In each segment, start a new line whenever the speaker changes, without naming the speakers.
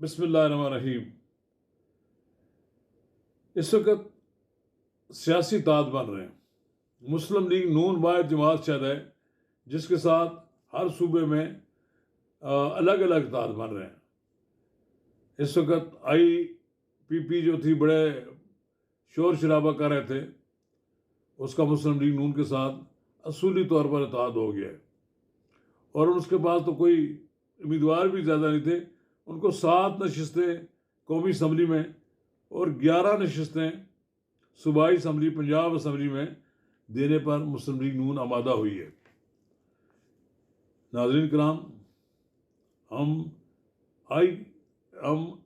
बिस्मिल्लाहिर्रहमानिर्रहीम। इस वक्त सियासी ताद बन रहे हैं। मुस्लिम लीग नून वाहिद जमात शायद है जिसके साथ हर सूबे में अलग अलग ताद बन रहे हैं। इस वक्त IPP जो थी बड़े शोर शराबा कर रहे थे, उसका मुस्लिम लीग नून के साथ असूली तौर पर इत्तेहाद हो गया है और उसके पास तो कोई उम्मीदवार भी ज़्यादा नहीं थे। उनको 7 नशस्तें कौमी असम्बली में और 11 नशस्तें सूबाई असम्बली पंजाब असम्बली में देने पर मुस्लिम लीग नून आमादा हुई है। नाज़रीन कराम, हम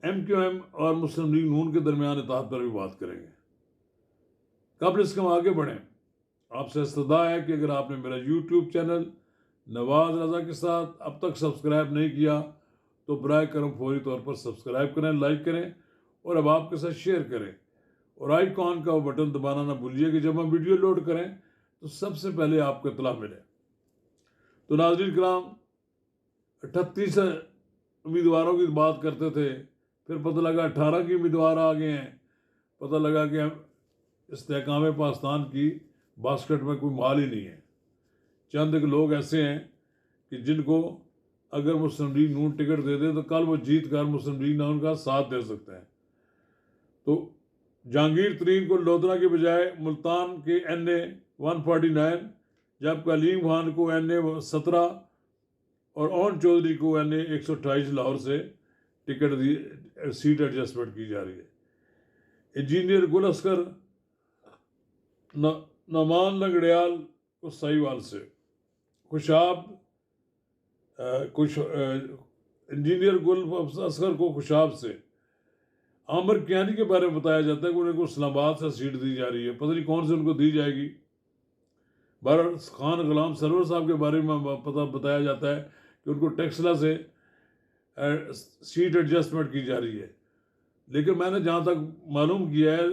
MQM और मुस्लिम लीग नून के दरमियान इत्तेहाद पर भी बात करेंगे। कबल इसके हम आगे बढ़ें, आपसे इस्तदा है कि अगर आपने मेरा YouTube चैनल नवाज रज़ा के साथ अब तक सब्सक्राइब नहीं किया तो बराए करम फौरी तौर पर सब्सक्राइब करें, लाइक करें और अब आपके साथ शेयर करें और आइकॉन का वो बटन दबाना ना भूलिए कि जब हम वीडियो लोड करें तो सबसे पहले आपको इत्तला मिले। तो नाज़रीन कराम, 38 उम्मीदवारों की बात करते थे, फिर पता लगा 18 के उम्मीदवार आ गए हैं। पता लगा कि इस्तेहकाम पाकिस्तान की बास्केट में कोई माल ही नहीं है। चंद एक लोग ऐसे हैं कि जिनको अगर मुस्लिम लीग नून टिकट दे दे तो कल वो जीत कर मुस्लिम लीग नून का साथ दे सकते हैं। तो जहांगीर तरीन को लोधरा के बजाय मुल्तान के NA 149, जबकि अलीम खान को NA 17 और ओन चौधरी को NA 128 लाहौर से टिकट सीट एडजस्टमेंट की जा रही है। इंजीनियर गुल अस्कर नमान लंगड़ियाल को साहिवाल से, इंजीनियर गुल अस्कर को खुशाब से, आमिर कियानी के बारे में बताया जाता है कि उनको इस्लामाबाद से सीट दी जा रही है। पता नहीं कौन से उनको दी जाएगी। बहरहाल खान गुलाम सरवर साहब के बारे में बताया जाता है कि उनको टेक्सला से सीट एडजस्टमेंट की जा रही है। लेकिन मैंने जहाँ तक मालूम किया है,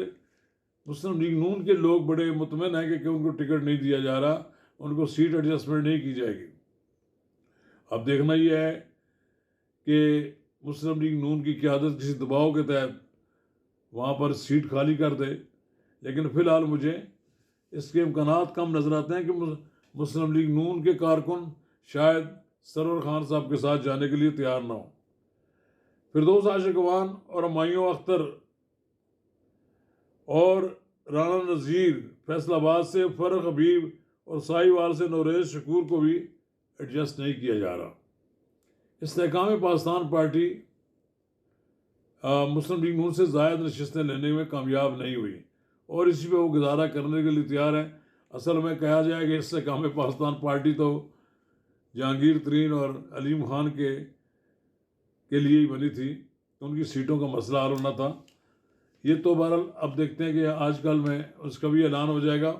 मुस्लिम लीग नून के लोग बड़े मुतमईन हैं कि उनको टिकट नहीं दिया जा रहा, उनको सीट एडजस्टमेंट नहीं की जाएगी। अब देखना यह है कि मुस्लिम लीग नून की क़यादत किसी दबाव के तहत वहाँ पर सीट खाली कर दे। लेकिन फ़िलहाल मुझे इसके इम्कानात कम नज़र आते हैं कि मुस्लिम लीग नून के कारकुन शायद सरवर खान साहब के साथ जाने के लिए तैयार ना हो। फिरदौस आशिकवान और हुमायूं अख्तर और राना नज़ीर फैसलाबाद से, फ़र्रुख हबीब और साहिवाल से नौरेज़ शकूर को भी एडजस्ट नहीं किया जा रहा। इस्तेहकाम पाकिस्तान पार्टी मुस्लिम लीग नून से ज़ायद नशस्तें लेने में कामयाब नहीं हुई और इसी पे वो गुजारा करने के लिए तैयार है। असल में कहा जाए कि इस्तेहकाम पाकिस्तान पार्टी तो जहांगीर तरीन और अलीम खान के लिए ही बनी थी, तो उनकी सीटों का मसला हल होना था। ये तो बहरहाल अब देखते हैं कि आजकल में उसका भी ऐलान हो जाएगा।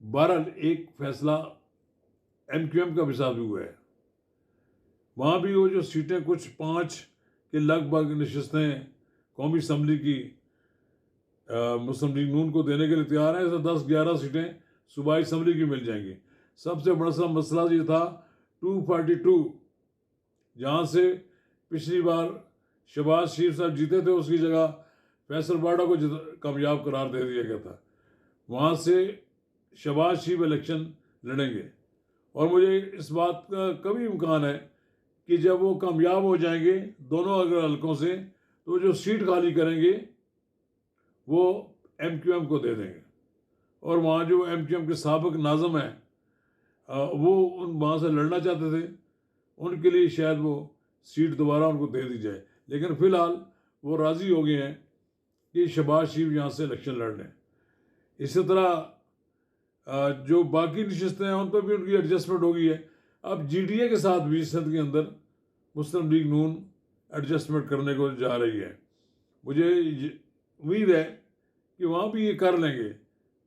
बहरहाल एक फैसला MQM का भी साथ भी हुआ है। वहाँ भी वो जो सीटें कुछ 5 के लगभग नशस्तें कौमी असम्बली की मुस्लिम लीग नून को देने के लिए तैयार हैं। ऐसे 10-11 सीटें सूबाई असम्बली की मिल जाएंगी। सबसे बड़ा मसला ये था 242, जहाँ से पिछली बार शहबाज शरीफ साहब जीते थे, उसकी जगह फैसल बाड़ा को कामयाब करार दे दिया गया था। वहाँ से शहबाज शरीफ इलेक्शन लड़ेंगे और मुझे इस बात का कभी इम्कान है कि जब वो कामयाब हो जाएंगे दोनों अगर हलकों से, तो जो सीट खाली करेंगे वो MQM को दे देंगे और वहाँ जो MQM के साबिक नाज़िम हैं वो वहाँ से लड़ना चाहते थे, उनके लिए शायद वो सीट दोबारा उनको दे दी जाए। लेकिन फ़िलहाल वो राज़ी हो गए हैं कि शहबाज शरीफ यहाँ से इलेक्शन लड़ लें। इसी तरह जो बाकी नशस्तें हैं उन पर भी उनकी एडजस्टमेंट हो गई है। अब GDA के साथ भी सद के अंदर मुस्लिम लीग नून एडजस्टमेंट करने को जा रही है। मुझे उम्मीद है कि वहाँ भी ये कर लेंगे।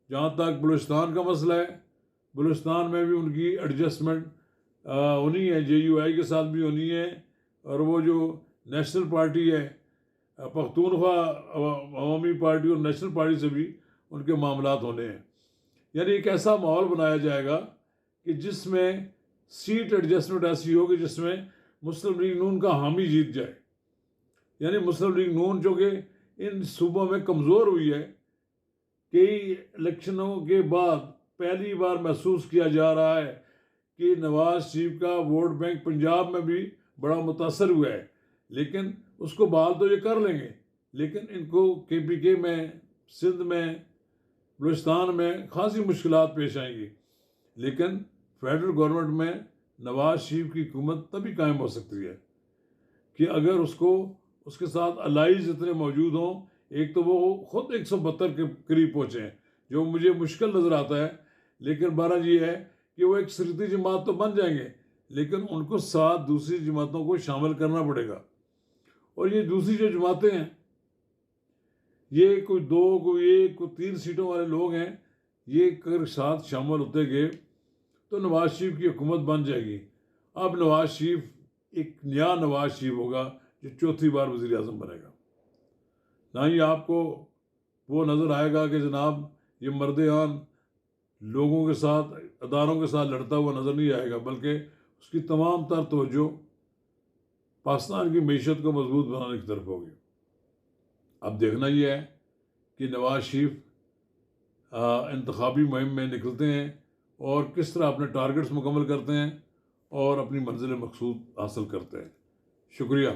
जहाँ तक बलूचिस्तान का मसला है, बलूचिस्तान में भी उनकी एडजस्टमेंट होनी है, JUI के साथ भी होनी है और वो जो नेशनल पार्टी है पख्तूनख्वा अवामी पार्टी और नेशनल पार्टी से भी उनके मामलात होने हैं। यानी एक ऐसा माहौल बनाया जाएगा कि जिसमें सीट एडजस्टमेंट ऐसी होगी जिसमें मुस्लिम लीग नून का हामी जीत जाए। यानी मुस्लिम लीग नून जो कि इन सूबों में कमज़ोर हुई है, कई इलेक्शनों के बाद पहली बार महसूस किया जा रहा है कि नवाज शरीफ का वोट बैंक पंजाब में भी बड़ा मुतासर हुआ है, लेकिन उसको बहाल तो ये कर लेंगे, लेकिन इनको KPK में, सिंध में, बलूचिस्तान में खासी मुश्किलात पेश आएंगी। लेकिन फेडरल गवर्नमेंट में नवाज शरीफ की हुकूमत तभी कायम हो सकती है कि अगर उसके साथ अलाइज इतने मौजूद हों। एक तो वो खुद 172 के करीब पहुँचे हैं, जो मुझे मुश्किल नज़र आता है, लेकिन बहरहाल ये है कि वो एक शरीती जमात तो बन जाएंगे, लेकिन उनको साथ दूसरी जमातों को शामिल करना पड़ेगा। और ये दूसरी जो जमातें हैं, ये कोई 2, कोई 1, कोई 3 सीटों वाले लोग हैं, ये अगर साथ शामिल होते गए तो नवाज शरीफ की हुकूमत बन जाएगी। अब नवाज शरीफ एक नया नवाज शरीफ होगा जो चौथी बार वज़ीर आज़म बनेगा। ना ही आपको वो नज़र आएगा कि जनाब ये मर्द-ए-आन लोगों के साथ, अदारों के साथ लड़ता हुआ नज़र नहीं आएगा, बल्कि उसकी तमाम तर तवज्जो पाकिस्तान की मीशत को मजबूत बनाने की तरफ होगी। अब देखना ये है कि नवाज शरीफ इंतखाबी मुहिम में निकलते हैं और किस तरह अपने टारगेट्स मुकम्मल करते हैं और अपनी मंजिल मकसूद हासिल करते हैं। शुक्रिया।